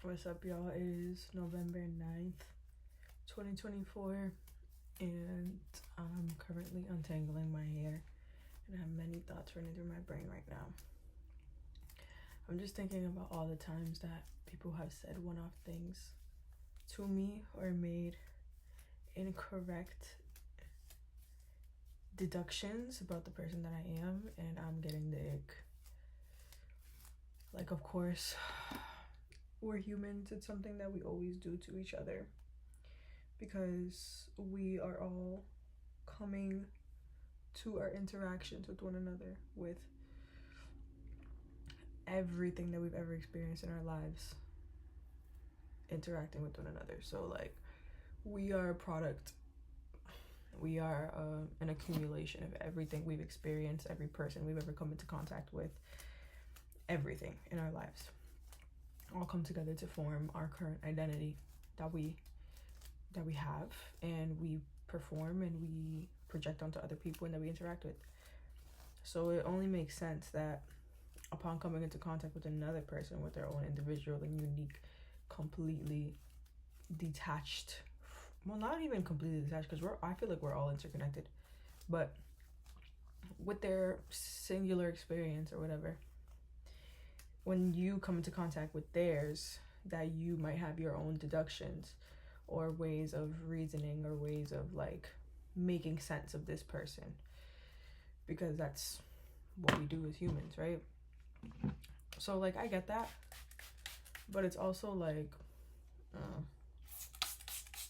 What's up, y'all? It is November 9th, 2024, and I'm currently untangling my hair, and I have many thoughts running through my brain right now. I'm just thinking about all the times that people have said one-off things to me or made incorrect deductions about the person that I am, and I'm getting the ick. Like, of course, we're humans. It's something that we always do to each other because we are all coming to our interactions with one another with everything that we've ever experienced in our lives interacting with one another. So like, we are a product, we are an accumulation of everything we've experienced, every person we've ever come into contact with, everything in our lives all come together to form our current identity that we have, and we perform and we project onto other people and that we interact with. So it only makes sense that upon coming into contact with another person with their own individual and unique, completely detached, well, not even completely detached, because I feel like we're all interconnected, but with their singular experience or whatever, when you come into contact with theirs, that you might have your own deductions or ways of reasoning or ways of like making sense of this person, because that's what we do as humans, right? So like, I get that, but it's also like,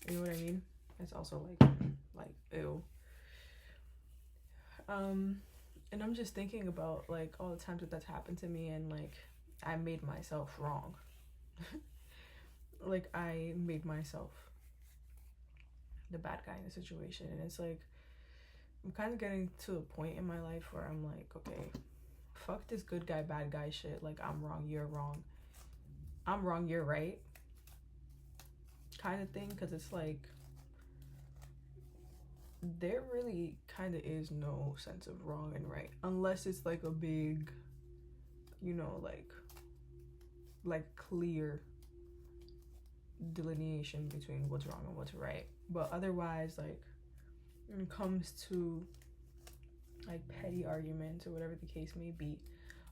you know what I mean? It's also like ew. And I'm just thinking about like all the times that that's happened to me, and like I made myself wrong. Like, I made myself the bad guy in the situation, and it's like I'm kind of getting to a point in my life where I'm like, okay, fuck this good guy bad guy shit. Like, I'm wrong, you're wrong, I'm wrong, you're right kind of thing, because it's like there really kind of is no sense of wrong and right, unless it's like a big, you know, like clear delineation between what's wrong and what's right. But otherwise, like, when it comes to like petty arguments or whatever the case may be,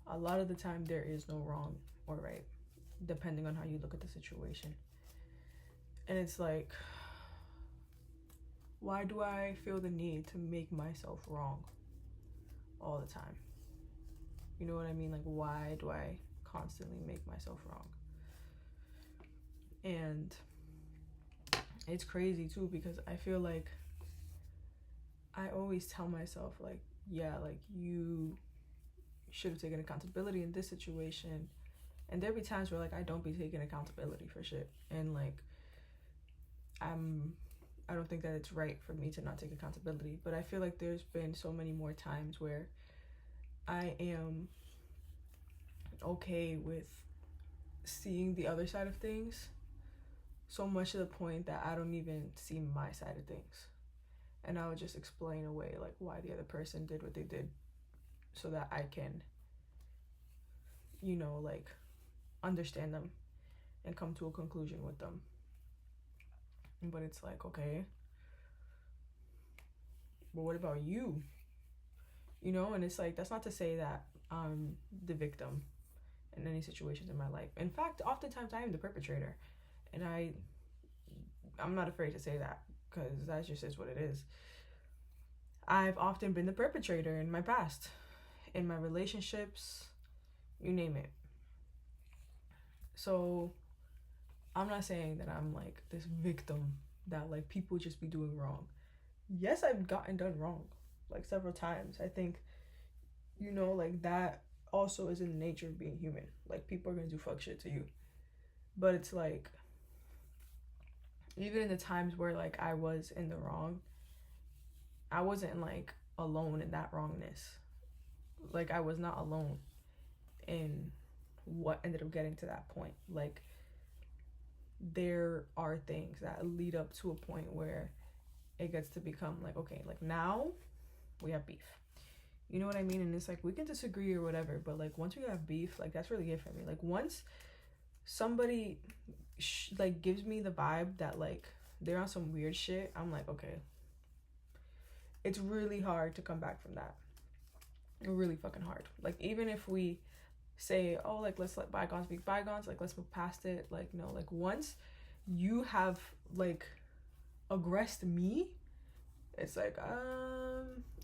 a lot of the time there is no wrong or right, depending on how you look at the situation. And it's like, why do I feel the need to make myself wrong all the time? You know what I mean? Like, why do I constantly make myself wrong? And it's crazy too, because I feel like I always tell myself like, yeah, like you should have taken accountability in this situation. And there be times where like I don't be taking accountability for shit, and like I don't think that it's right for me to not take accountability. But I feel like there's been so many more times where I am okay with seeing the other side of things, so much to the point that I don't even see my side of things, and I would just explain away like why the other person did what they did, so that I can, you know, like understand them and come to a conclusion with them. But it's like, okay, but what about you? You know, and it's like, that's not to say that I'm the victim in any situations in my life. In fact, oftentimes I am the perpetrator, and I'm not afraid to say that, because that just is what it is. I've often been the perpetrator in my past, in my relationships, you name it. So I'm not saying that I'm like this victim that like people just be doing wrong. Yes, I've gotten done wrong like several times. I think, you know, like that also is in the nature of being human. Like, people are gonna do fuck shit to you. But it's like, even in the times where like I was in the wrong, I wasn't like alone in that wrongness. Like, I was not alone in what ended up getting to that point. Like, there are things that lead up to a point where it gets to become like, okay, like now we have beef. You know what I mean? And it's like, we can disagree or whatever, but like once we have beef, like that's really it for me. Like, once somebody like gives me the vibe that like they're on some weird shit, I'm like, okay, it's really hard to come back from that. Really fucking hard. Like, even if we say, oh, like, let's let bygones be bygones, like, let's move past it, like, no, like, once you have like aggressed me, it's like,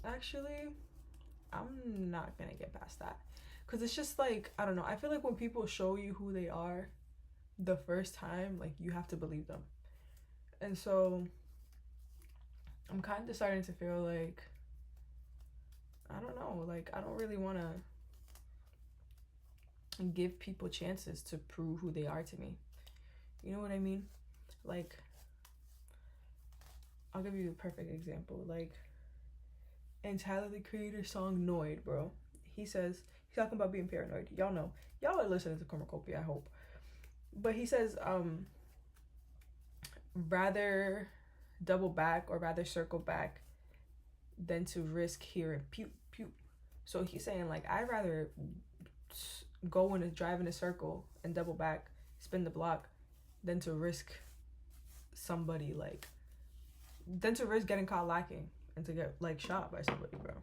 actually, I'm not gonna get past that. Because it's just like, I don't know, I feel like when people show you who they are the first time, like, you have to believe them. And so I'm kind of starting to feel like, I don't know, like, I don't really want to give people chances to prove who they are to me. You know what I mean? Like, I'll give you a perfect example. Like, in Tyler the Creator's song Noid, bro, he's talking about being paranoid. Y'all know. Y'all are listening to Cornucopia, I hope. But he says, rather double back or rather circle back than to risk hearing pew pew. So he's saying, like, I'd rather go and drive in a circle and double back, spin the block, than to risk somebody, like, than to risk getting caught lacking and to get like shot by somebody, bro.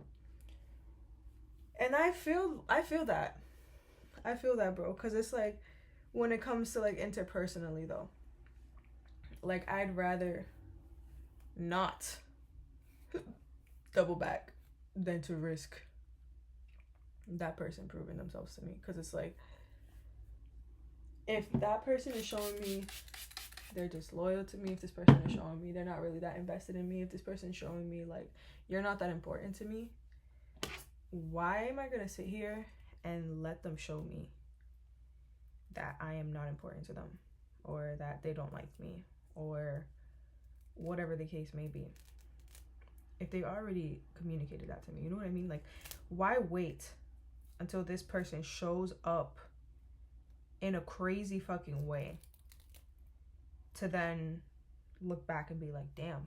And I feel that, bro, because it's like, when it comes to like interpersonally though, like, I'd rather not double back than to risk that person proving themselves to me. Because it's like, if that person is showing me they're just loyal to me, if this person is showing me they're not really that invested in me, if this person is showing me like you're not that important to me, why am I gonna sit here and let them show me that I am not important to them, or that they don't like me, or whatever the case may be, if they already communicated that to me? You know what I mean? Like, why wait until this person shows up in a crazy fucking way to then look back and be like, damn,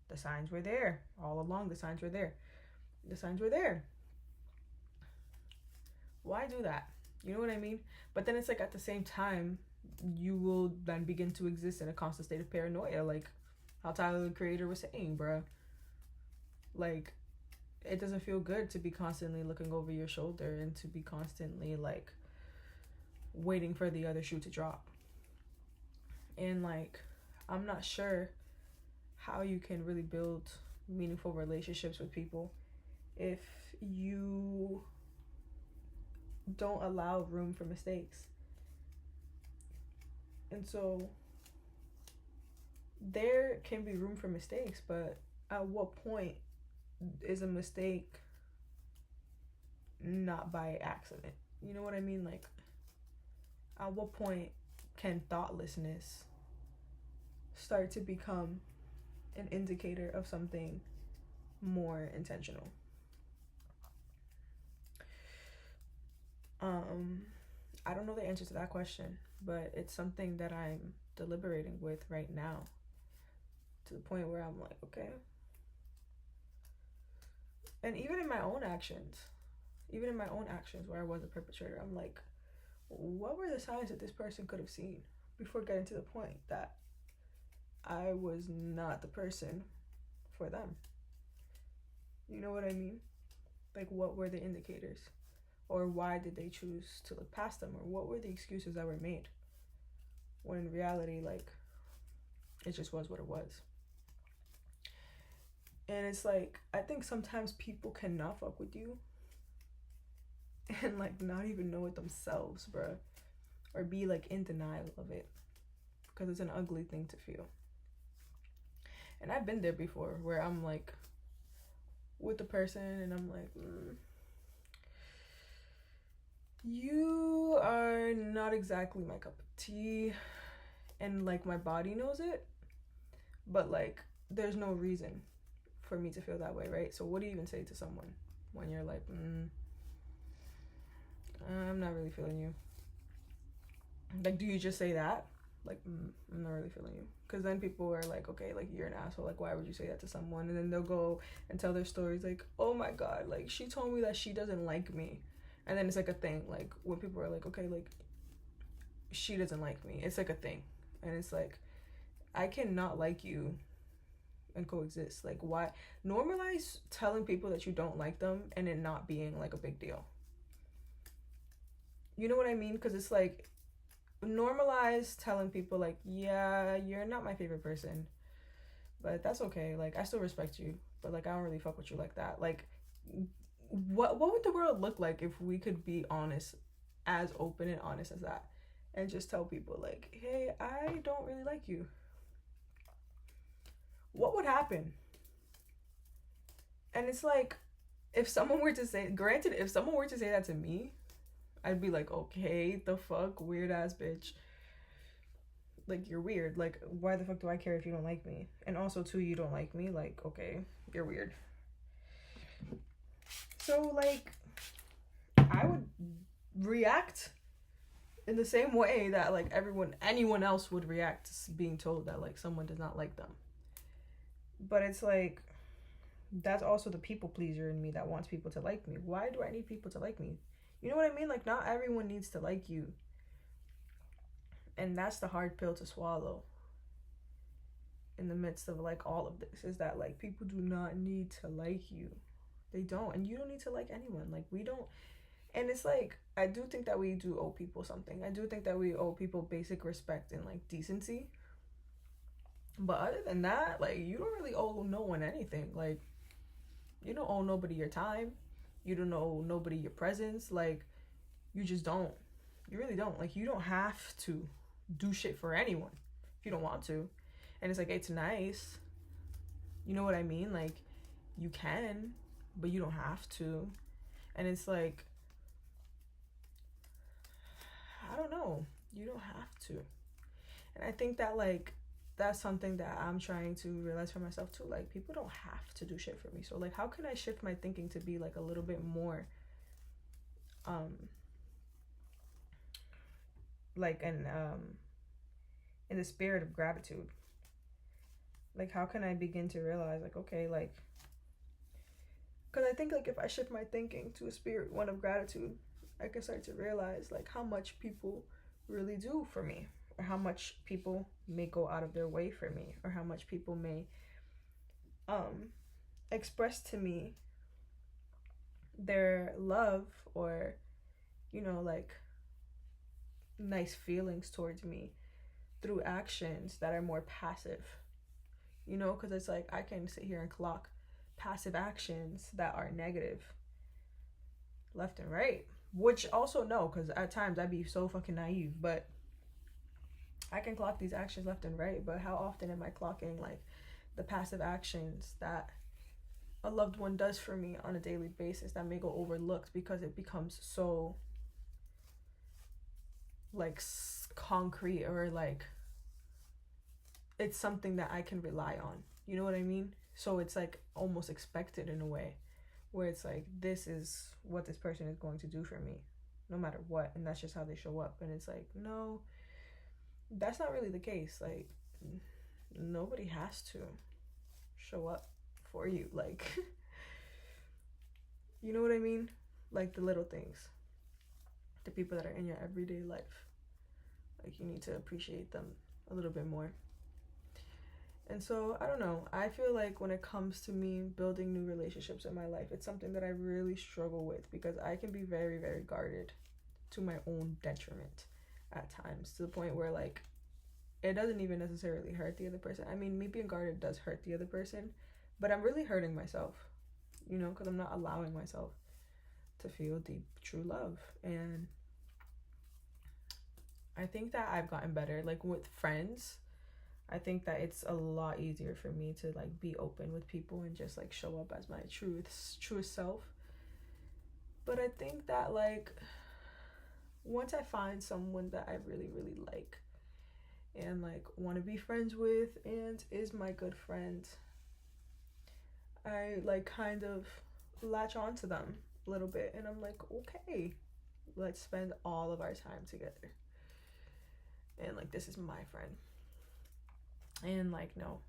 the signs were there all along. The signs were there. Why do that? You know what I mean? But then it's like, at the same time, you will then begin to exist in a constant state of paranoia, like how Tyler the Creator was saying, bruh. Like, it doesn't feel good to be constantly looking over your shoulder and to be constantly like waiting for the other shoe to drop. And like, I'm not sure how you can really build meaningful relationships with people if you don't allow room for mistakes. And so there can be room for mistakes, but at what point is a mistake not by accident? You know what I mean? Like, at what point can thoughtlessness start to become an indicator of something more intentional? I don't know the answer to that question, but it's something that I'm deliberating with right now, to the point where I'm like, okay. And even in my own actions where I was a perpetrator, I'm like, what were the signs that this person could have seen before getting to the point that I was not the person for them? You know what I mean? Like, what were the indicators? Or why did they choose to look past them? Or what were the excuses that were made? When in reality, like, it just was what it was. And it's like, I think sometimes people cannot fuck with you and like not even know it themselves, bruh. Or be like in denial of it, because it's an ugly thing to feel. And I've been there before, where I'm like with the person and I'm like, you are not exactly my cup of tea, and like my body knows it, but like there's no reason for me to feel that way, right? So what do you even say to someone when you're like, I'm not really feeling you? Like, do you just say that? Like, I'm not really feeling you? Because then people are like, okay, like, you're an asshole. Like, why would you say that to someone? And then they'll go and tell their stories like, oh my God, like, she told me that she doesn't like me. And then it's like a thing, like, when people are like, okay, like, she doesn't like me. It's like a thing. And it's like, I cannot like you and coexist. Like, why? Normalize telling people that you don't like them and it not being like a big deal. You know what I mean? Because it's like, normalize telling people like, yeah, you're not my favorite person, but that's okay. Like, I still respect you, but like, I don't really fuck with you like that. Like, what would the world look like if we could be honest, as open and honest as that, and just tell people like, hey, I don't really like you? What would happen? And it's like, if someone were to say, granted, if someone were to say that to me, I'd be like, okay, the fuck, weird ass bitch. Like, you're weird. Like, why the fuck do I care if you don't like me? And also, too, you don't like me. Like, okay, you're weird. So, like, I would react in the same way that, like, anyone else would react to being told that, like, someone does not like them. But it's like, that's also the people pleaser in me that wants people to like me. Why do I need people to like me? You know what I mean? Like, not everyone needs to like you. And that's the hard pill to swallow in the midst of, like, all of this, is that, like, people do not need to like you. They don't. And you don't need to like anyone. Like, we don't. And it's like, I do think that we do owe people something. I do think that we owe people basic respect and, like, decency. But other than that, like, you don't really owe no one anything. Like, you don't owe nobody your time. You don't owe nobody your presence. Like, you just don't. You really don't. Like, you don't have to do shit for anyone if you don't want to. And it's like, it's nice. You know what I mean? Like, you can, but you don't have to. And it's like, I don't know. You don't have to. And I think that, like, that's something that I'm trying to realize for myself too. Like, people don't have to do shit for me. So, like, how can I shift my thinking to be, like, a little bit more like in the spirit of gratitude? Like, how can I begin to realize, like, okay, like, because I think, like, if I shift my thinking to a spirit one of gratitude, I can start to realize, like, how much people really do for me, or how much people may go out of their way for me, or how much people may express to me their love, or, you know, like, nice feelings towards me through actions that are more passive. You know, because it's like, I can sit here and clock passive actions that are negative left and right, which also, no, because at times I'd be so fucking naive, but I can clock these actions left and right. But how often am I clocking, like, the passive actions that a loved one does for me on a daily basis that may go overlooked because it becomes so, like, concrete, or, like, it's something that I can rely on. You know what I mean? So it's, like, almost expected in a way, where it's like, this is what this person is going to do for me no matter what, and that's just how they show up. And it's like, no, that's not really the case. Like, nobody has to show up for you. Like, you know what I mean? Like, the little things, the people that are in your everyday life, like, you need to appreciate them a little bit more. And so, I don't know, I feel like when it comes to me building new relationships in my life, it's something that I really struggle with, because I can be very, very guarded to my own detriment at times, to the point where, like, it doesn't even necessarily hurt the other person. I mean, me being guarded does hurt the other person, but I'm really hurting myself, you know, because I'm not allowing myself to feel deep, true love. And I think that I've gotten better, like, with friends. I think that it's a lot easier for me to, like, be open with people and just, like, show up as my truest self. But I think that, like, once I find someone that I really, really like and, like, want to be friends with and is my good friend, I, like, kind of latch on to them a little bit, and I'm like, okay, let's spend all of our time together. And, like, this is my friend. And, like, no,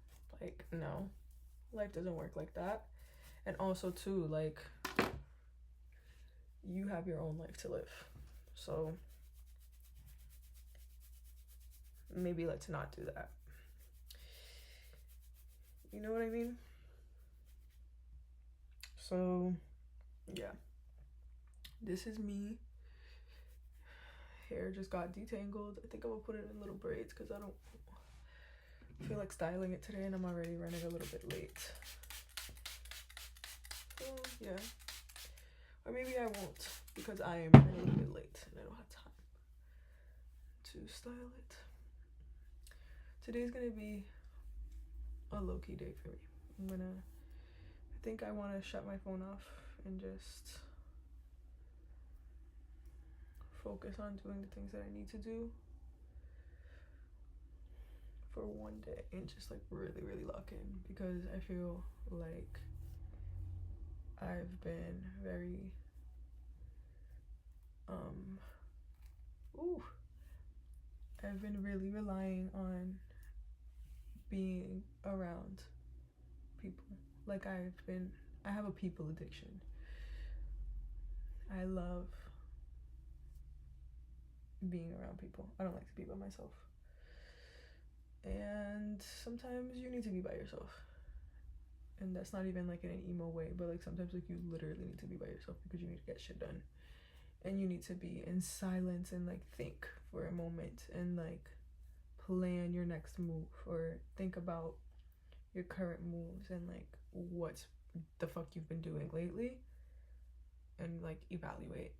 life doesn't work like that. And also, too, like, you have your own life to live. So maybe let's not do that. You know what I mean? So, yeah. This is me. Hair just got detangled. I think I'm gonna put it in little braids because I don't feel like styling it today and I'm already running a little bit late. So, yeah. Or maybe I won't because I am running a little bit late and I don't have time to style it. Today's gonna be a low-key day for me. I think I want to shut my phone off and just focus on doing the things that I need to do for one day and just like really lock in, because I feel like I've been very I've been really relying on being around people. Like I have a people addiction. I love being around people. I don't like to be by myself. And sometimes you need to be by yourself. And that's not even like in an emo way, but like sometimes like you literally need to be by yourself because you need to get shit done. And you need to be in silence and like think for a moment and like plan your next move or think about your current moves and like what the fuck you've been doing lately and like evaluate.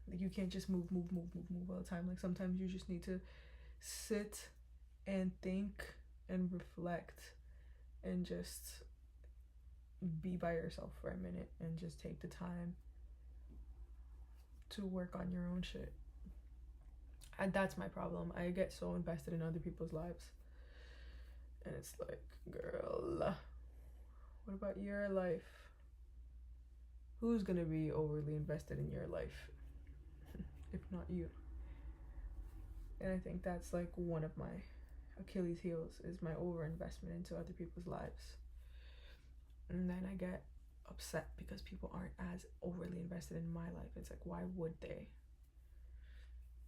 Like you can't just move all the time. Like sometimes you just need to sit and think and reflect and just be by yourself for a minute and just take the time to work on your own shit. And that's my problem. I get so invested in other people's lives. And it's like, girl, what about your life? Who's gonna be overly invested in your life if not you? And I think that's like one of my Achilles heels is my overinvestment into other people's lives. And then I get upset because people aren't as overly invested in my life. It's like, why would they?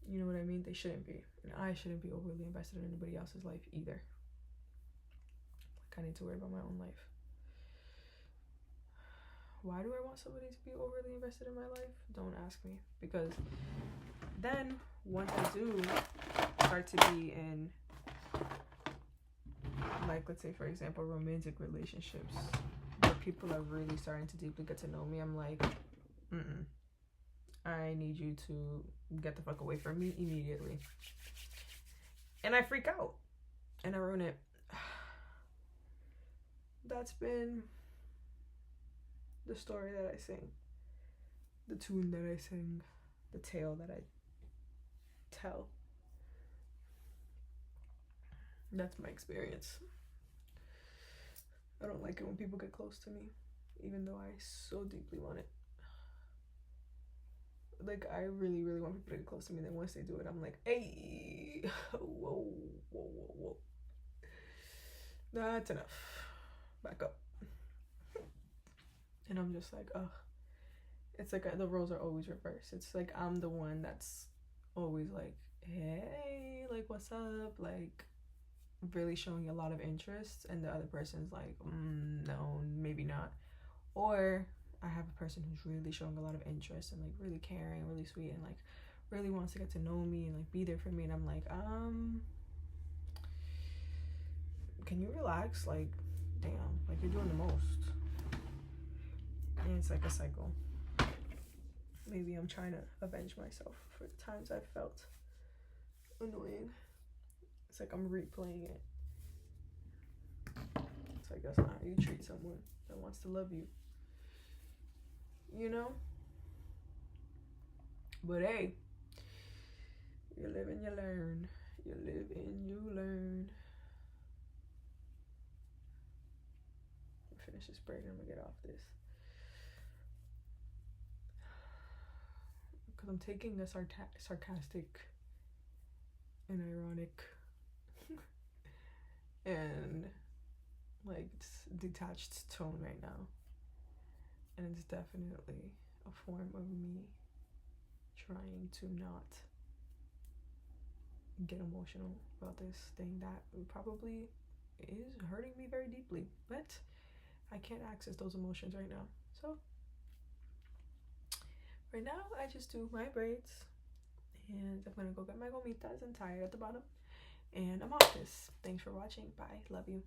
You know what I mean? They shouldn't be. And I shouldn't be overly invested in anybody else's life either. Like I need to worry about my own life. Why do I want somebody to be overly invested in my life? Don't ask me. Because then once I do start to be in, like, let's say for example, romantic relationships where people are really starting to deeply get to know me, I'm like, I need you to get the fuck away from me immediately. And I freak out and I ruin it. That's been the story that I sing, the tune that I sing, the tale that I tell. That's my experience. I don't like it when people get close to me, even though I so deeply want it. Like, I really want people to get close to me. Then once they do it, I'm like, hey, whoa. That's enough. Back up. And I'm just like, ugh. It's like the roles are always reversed. It's like I'm the one that's always like, hey, like, what's up? Like, really showing a lot of interest. And the other person's like, no, maybe not. Or I have a person who's really showing a lot of interest and like really caring, really sweet, and like really wants to get to know me and like be there for me. And I'm like, can you relax? Like, damn, like you're doing the most. And it's like a cycle. Maybe I'm trying to avenge myself for the times I've felt annoying. It's like I'm replaying it. It's like that's not how you treat someone that wants to love you. You know? But hey, you live and you learn. You live and you learn. Finish this braid and I'm gonna get off this. Because I'm taking a sarcastic and ironic and like detached tone right now. And it's definitely a form of me trying to not get emotional about this thing that probably is hurting me very deeply, but I can't access those emotions right now. So right now I just do my braids, and I'm gonna go get my gomitas and tie it at the bottom, and I'm off this. Thanks for watching. Bye. Love you.